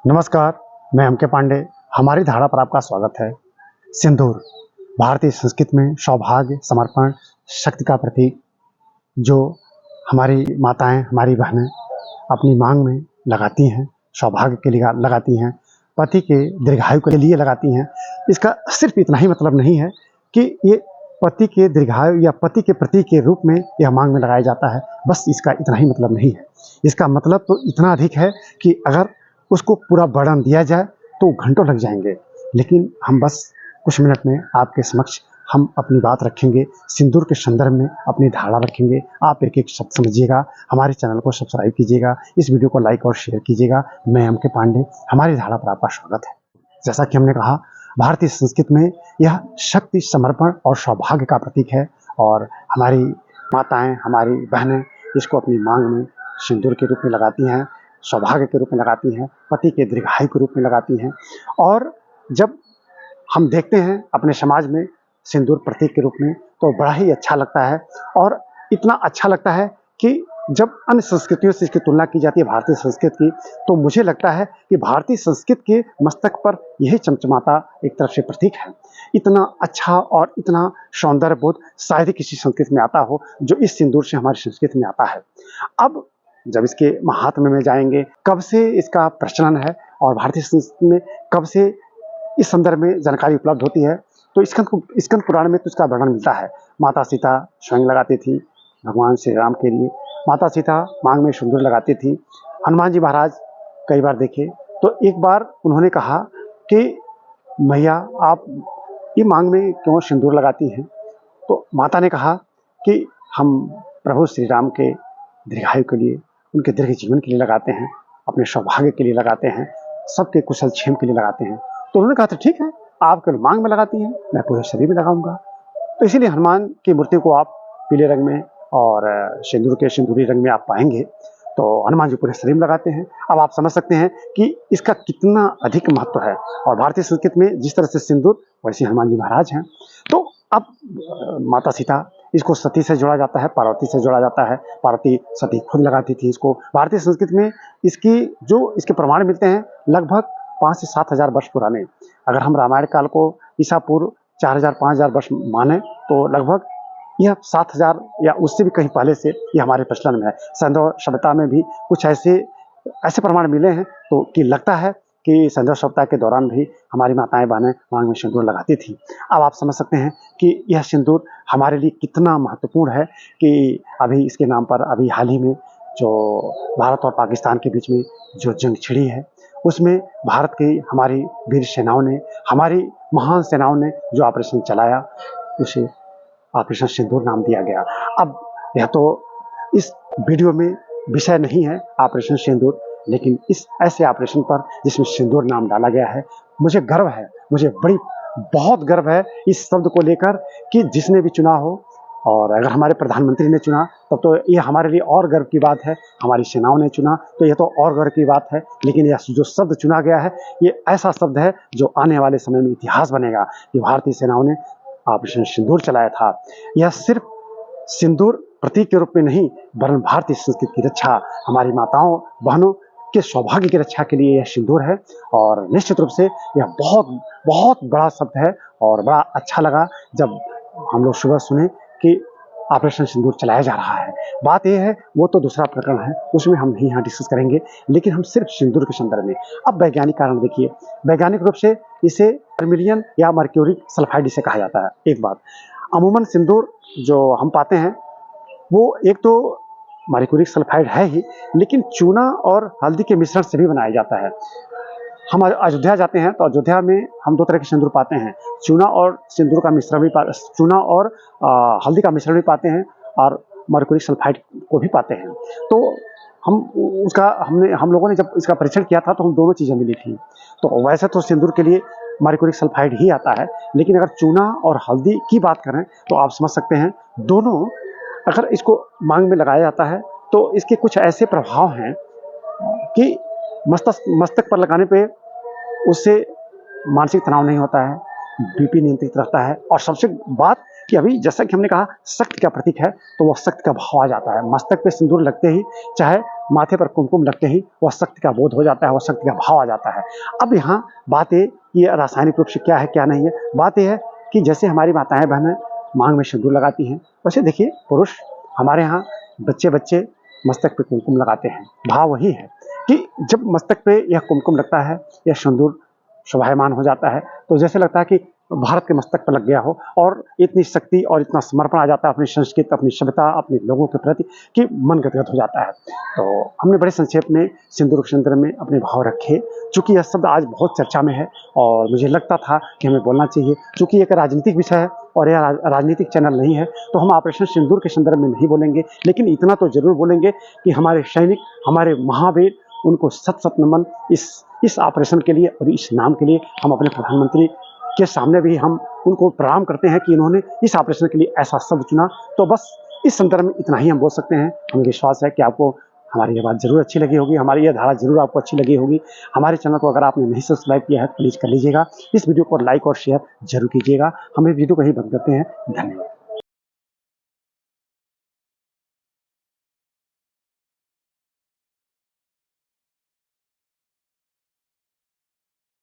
नमस्कार, मैं एम के पांडे। हमारी धारा पर आपका स्वागत है। सिंदूर भारतीय संस्कृति में सौभाग्य, समर्पण, शक्ति का प्रतीक, जो हमारी माताएं, हमारी बहनें अपनी मांग में लगाती हैं, सौभाग्य के लिए लगाती हैं, पति के दीर्घायु के लिए लगाती हैं। इसका सिर्फ इतना ही मतलब नहीं है कि ये पति के दीर्घायु या पति के प्रतीक के रूप में यह मांग में लगाया जाता है, बस इसका इतना ही मतलब नहीं है। इसका मतलब तो इतना अधिक है कि अगर उसको पूरा वर्णन दिया जाए तो घंटों लग जाएंगे, लेकिन हम बस कुछ मिनट में आपके समक्ष हम अपनी बात रखेंगे। सिंदूर के संदर्भ में अपनी धारणा रखेंगे। आप एक एक शब्द समझिएगा। हमारे चैनल को सब्सक्राइब कीजिएगा, इस वीडियो को लाइक और शेयर कीजिएगा। मैं एम के पांडे, हमारी धारणा पर आपका स्वागत है। जैसा कि हमने कहा, भारतीय संस्कृति में यह शक्ति, समर्पण और सौभाग्य का प्रतीक है, और हमारी माताएं, हमारी बहनें इसको अपनी मांग में सिंदूर के रूप में लगाती हैं, सौभाग्य के रूप में लगाती हैं, पति के दीर्घायु के रूप में लगाती हैं। और जब हम देखते हैं अपने समाज में सिंदूर प्रतीक के रूप में, तो बड़ा ही अच्छा लगता है। और इतना अच्छा लगता है कि जब अन्य संस्कृतियों से इसकी तुलना की जाती है भारतीय संस्कृति की, तो मुझे लगता है कि भारतीय संस्कृति के मस्तक पर यही चमचमाता एक तरफ से प्रतीक है। इतना अच्छा और इतना सौंदर्यबोध शायद ही किसी संस्कृति में आता हो जो इस सिंदूर से हमारी संस्कृति में आता है। अब जब इसके महात्म्य में जाएंगे, कब से इसका प्रचलन है और भारतीय संस्कृति में कब से इस संदर्भ में जानकारी उपलब्ध होती है, तो स्कंद पुराण में तो इसका वर्णन मिलता है। माता सीता स्वयं लगाती थी भगवान श्री राम के लिए। माता सीता मांग में सिंदूर लगाती थी। हनुमान जी महाराज कई बार देखे तो एक बार उन्होंने कहा कि मैया, आप ये मांग में क्यों सिंदूर लगाती हैं? तो माता ने कहा कि हम प्रभु श्री राम के दीर्घायु के लिए, उनके दीर्घ जीवन के लिए लगाते हैं, अपने सौभाग्य के लिए लगाते हैं, सबके कुशल क्षेम के लिए लगाते हैं। तो उन्होंने कहा था, ठीक है, आप केवल मांग में लगाती हैं, मैं पूरे शरीर में लगाऊंगा। तो इसीलिए हनुमान की मूर्ति को आप पीले रंग में और सिंदूर के सिंदूरी रंग में आप पाएंगे, तो हनुमान जी पूरे शरीर में लगाते हैं। अब आप समझ सकते हैं कि इसका कितना अधिक महत्व है। और भारतीय संस्कृति में जिस तरह से सिंदूर, वैसे हनुमान जी महाराज हैं। तो अब माता सीता, इसको सती से जोड़ा जाता है, पार्वती से जोड़ा जाता है। पार्वती सती खुद लगाती थी इसको। भारतीय संस्कृति में इसके प्रमाण मिलते हैं लगभग 5 से 7 हजार वर्ष पुराने। अगर हम रामायण काल को ईसा पूर्व 4000 5000 वर्ष माने, तो लगभग यह 7000 या उससे भी कहीं पहले से यह हमारे प्रचलन में है। सैंधव सभ्यता में भी कुछ ऐसे प्रमाण मिले हैं तो कि लगता है कि सैंधव सभ्यता के दौरान भी हमारी माताएं बहनें मांग में सिंदूर लगाती थी। अब आप समझ सकते हैं कि यह सिंदूर हमारे लिए कितना महत्वपूर्ण है कि अभी इसके नाम पर अभी हाल ही में जो भारत और पाकिस्तान के बीच में जो जंग छिड़ी है, उसमें भारत की हमारी वीर सेनाओं ने, हमारी महान सेनाओं ने जो ऑपरेशन चलाया, उसे ऑपरेशन सिंदूर नाम दिया गया। अब यह तो इस वीडियो में विषय नहीं है ऑपरेशन सिंदूर, लेकिन इस ऐसे ऑपरेशन पर जिसमें सिंदूर नाम डाला गया है, मुझे गर्व है, मुझे बहुत गर्व है इस शब्द को लेकर कि जिसने भी चुना हो, और अगर हमारे प्रधानमंत्री ने चुना तब तो ये हमारे लिए और गर्व की बात है। हमारी सेनाओं ने चुना तो यह तो और गर्व की बात है। लेकिन यह जो शब्द चुना गया है, ये ऐसा शब्द है जो आने वाले समय में इतिहास बनेगा कि भारतीय सेनाओं ने ऑपरेशन सिंदूर चलाया था। यह सिर्फ सिंदूर प्रतीक के रूप में नहीं, वरन भारतीय संस्कृति की रक्षा, हमारी माताओं बहनों के सौभाग्य की रक्षा के लिए यह सिंदूर है। और निश्चित रूप से यह बहुत बहुत बड़ा शब्द है और बड़ा अच्छा लगा जब हम लोग सुबह सुने कि ऑपरेशन सिंदूर चलाया जा रहा है। बात यह है, वो तो दूसरा प्रकरण है, उसमें हम नहीं यहाँ डिस्कस करेंगे, लेकिन हम सिर्फ सिंदूर के संदर्भ में। अब वैज्ञानिक कारण देखिए, वैज्ञानिक रूप से इसे वर्मिलियन या मर्क्यूरिक सल्फाइड इसे कहा जाता है। एक बात, अमूमन सिंदूर जो हम पाते हैं वो एक तो मर्क्यूरिक सल्फाइड है ही, लेकिन चूना और हल्दी के मिश्रण से भी बनाया जाता है। हम अयोध्या जाते हैं तो अयोध्या में हम 2 तरह के सिंदूर पाते हैं, चूना और सिंदूर का मिश्रण भी चूना और हल्दी का मिश्रण भी पाते हैं, और मर्क्यूरिक सल्फाइड को भी पाते हैं। तो हम लोगों ने जब इसका परीक्षण किया था तो हम दोनों चीज़ें मिली थी। तो वैसे तो सिंदूर के लिए मर्क्यूरिक सल्फाइड ही आता है, लेकिन अगर चूना और हल्दी की बात करें तो आप समझ सकते हैं दोनों अगर इसको मांग में लगाया जाता है तो इसके कुछ ऐसे प्रभाव हैं कि मस्तक पर लगाने पे उससे मानसिक तनाव नहीं होता है, बीपी नियंत्रित रहता है, और सबसे बात कि अभी जैसा कि हमने कहा शक्ति का प्रतीक है, तो वह शक्ति का भाव आ जाता है। मस्तक पे सिंदूर लगते ही चाहे माथे पर कुमकुम लगते ही वह शक्ति का बोध हो जाता है, वह शक्ति का भाव आ जाता है। अब यहाँ बात ये रासायनिक रूप से क्या है क्या नहीं है, बात यह है कि जैसे हमारी माताएं बहनें मांग में सिंदूर लगाती हैं, वैसे देखिए पुरुष हमारे यहाँ बच्चे बच्चे मस्तक पे कुमकुम लगाते हैं। भाव वही है कि जब मस्तक पे यह कुमकुम लगता है, यह सिंदूर शोभायमान हो जाता है, तो जैसे लगता है कि भारत के मस्तक पर लग गया हो, और इतनी शक्ति और इतना समर्पण आ जाता है अपनी संस्कृति, अपनी सभ्यता, अपने लोगों के प्रति कि मन गदगद हो जाता है। तो हमने बड़े संक्षेप में सिंदूर के संदर्भ में अपने भाव रखे। चूंकि यह शब्द आज बहुत चर्चा में है और मुझे लगता था कि हमें बोलना चाहिए, चूंकि एक राजनीतिक विषय है और यह राजनीतिक चैनल नहीं है, तो हम ऑपरेशन सिंदूर के संदर्भ में नहीं बोलेंगे, लेकिन इतना तो जरूर बोलेंगे कि हमारे सैनिक, हमारे महावीर, उनको सत सत नमन इस ऑपरेशन के लिए और इस नाम के लिए। हम अपने प्रधानमंत्री के सामने भी हम उनको प्रणाम करते हैं कि इन्होंने इस ऑपरेशन के लिए ऐसा शब्द चुना। तो बस इस संदर्भ में इतना ही हम बोल सकते हैं। हमें विश्वास है कि आपको हमारी ये बात जरूर अच्छी लगी होगी, हमारी ये धारा जरूर आपको अच्छी लगी होगी। हमारे चैनल को अगर आपने नहीं सब्सक्राइब किया है तो प्लीज़ कर लीजिएगा। इस वीडियो को लाइक और शेयर जरूर कीजिएगा। हम इस वीडियो को ही बंद करते हैं। धन्यवाद।